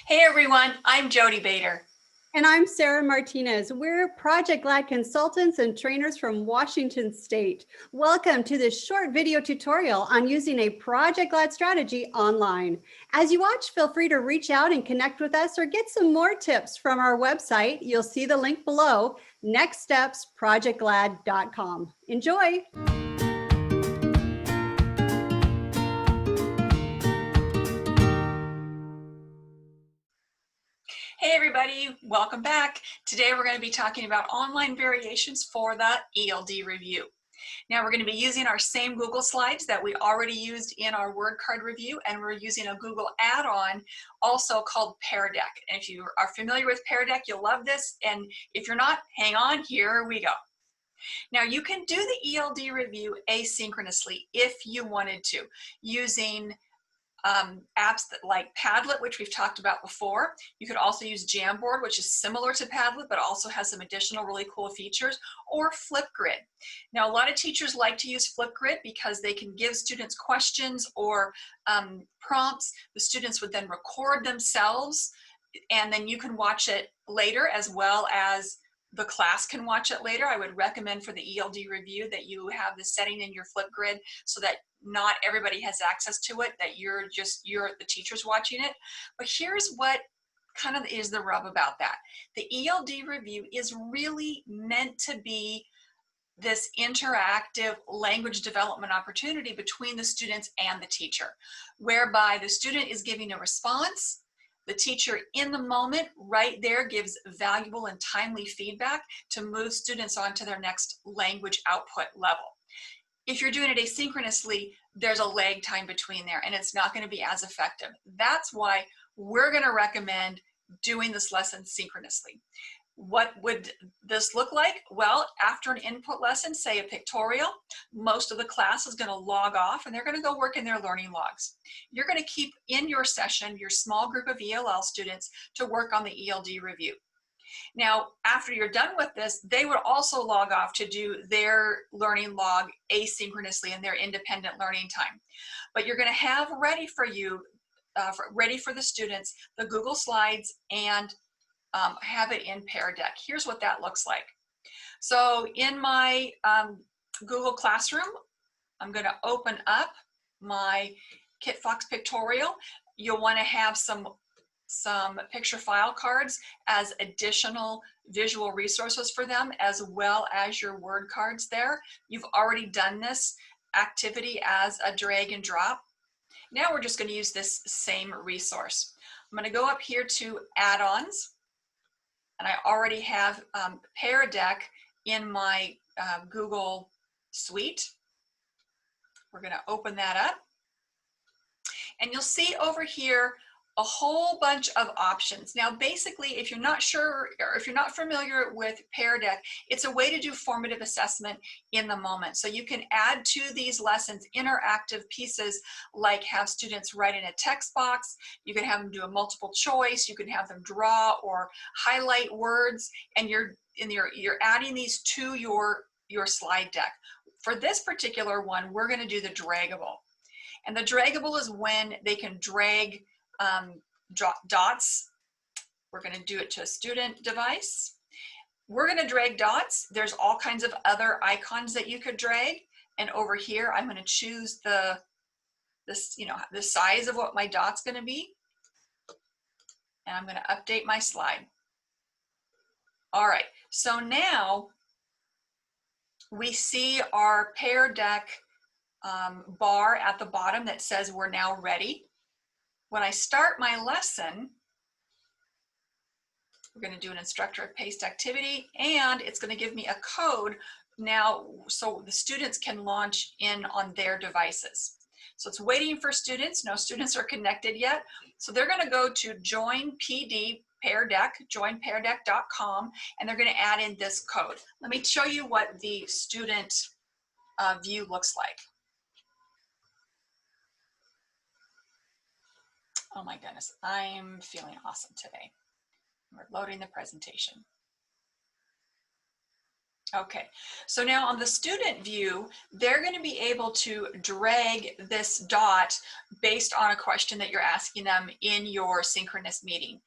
Hey everyone, I'm Jody Bader. And I'm Sarah Martinez. We're Project Lad consultants and trainers from Washington State. Welcome to this short video tutorial on using a Project Lad strategy online. As you watch, feel free to reach out and connect with us or get some more tips from our website. You'll see the link below, nextstepsprojectlad.com. Enjoy. Hey everybody, welcome back. Today we're going to be talking about online variations for the ELD review. Now we're going to be using our same Google Slides that we already used in our word card review, and we're using a Google add-on also called Pear. And if you are familiar with Pear, you'll love this, and if you're not, hang on, here we go. Now you can do the ELD review asynchronously if you wanted to, using apps that like Padlet, which we've talked about before. You could also use Jamboard, which is similar to Padlet, but also has some additional really cool features, or Flipgrid. Now, a lot of teachers like to use Flipgrid because they can give students questions or prompts. The students would then record themselves, and then you can watch it later, as well as the class can watch it later. I would recommend for the ELD review that you have the setting in your Flipgrid so that not everybody has access to it, that you're the teachers watching it. But here's what kind of is the rub about that. The ELD review is really meant to be this interactive language development opportunity between the students and the teacher, whereby the student is giving a response. The teacher in the moment right there gives valuable and timely feedback to move students on to their next language output level. If you're doing it asynchronously, there's a lag time between there and it's not going to be as effective. That's why we're going to recommend doing this lesson synchronously. What would this look like? Well, after an input lesson, say a pictorial, most of the class is going to log off and they're going to go work in their learning logs. You're going to keep in your session your small group of ELL students to work on the ELD review. Now, after you're done with this, they would also log off to do their learning log asynchronously in their independent learning time. But you're going to have ready for you, ready for the students, the Google Slides and have it in Pear. Here's what that looks like. So in my Google Classroom, I'm going to open up my Kit Fox pictorial. You'll want to have some picture file cards as additional visual resources for them, as well as your word cards there. You've already done this activity as a drag and drop. Now we're just going to use this same resource. I'm going to go up here to add-ons, and I already have Pear in my Google Suite. We're going to open that up, and you'll see over here a whole bunch of options. Now, basically, if you're not sure or if you're not familiar with Pear, it's a way to do formative assessment in the moment. So you can add to these lessons interactive pieces, like have students write in a text box. You can have them do a multiple choice. You can have them draw or highlight words, and you're adding these to your slide deck. For this particular one, we're going to do the draggable. And the draggable is when they can drag dots. We're going to do it to a student device. We're going to drag dots. There's all kinds of other icons that you could drag. And over here, I'm going to choose the size of what my dot's going to be. And I'm going to update my slide. All right, so now we see our Pear bar at the bottom that says we're now ready. When I start my lesson, we're going to do an instructor paste activity, and it's going to give me a code now so the students can launch in on their devices. So it's waiting for students. No students are connected yet. So they're going to go to join PD Pear, joinpeardeck.com, and they're going to add in this code. Let me show you what the student view looks like. Oh my goodness, I'm feeling awesome today. We're loading the presentation. Okay, so now on the student view, they're going to be able to drag this dot based on a question that you're asking them in your synchronous meeting.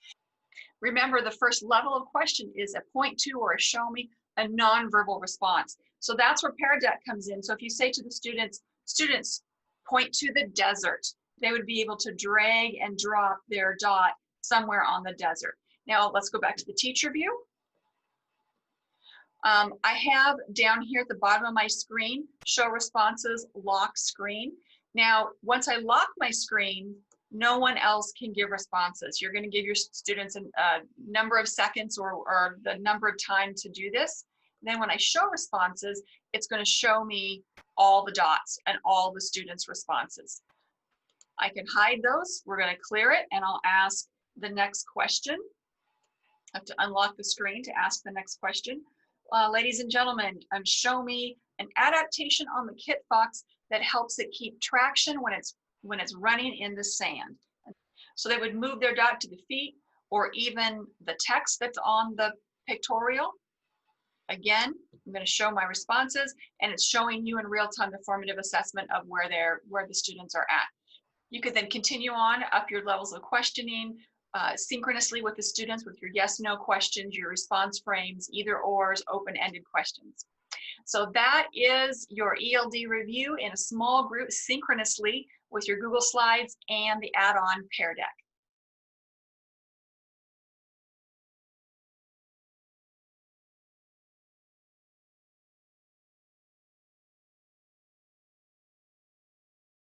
Remember, the first level of question is a point to or a show me, a nonverbal response. So that's where Pear Deck comes in. So if you say to the students, point to the desert, they would be able to drag and drop their dot somewhere on the desert. Now let's go back to the teacher view. I have down here at the bottom of my screen, show responses, lock screen. Now, once I lock my screen, no one else can give responses. You're going to give your students a number of seconds or the number of time to do this. And then when I show responses, it's going to show me all the dots and all the students' responses. I can hide those. We're going to clear it, and I'll ask the next question. I have to unlock the screen to ask the next question. Ladies and gentlemen, show me an adaptation on the Kit Fox that helps it keep traction when it's running in the sand. So they would move their dot to the feet or even the text that's on the pictorial. Again, I'm going to show my responses, and it's showing you in real time the formative assessment of where the students are at. You could then continue on up your levels of questioning, synchronously with the students with your yes/no questions, your response frames, either ors, open-ended questions. So that is your ELD review in a small group synchronously with your Google Slides and the add-on Pear Deck.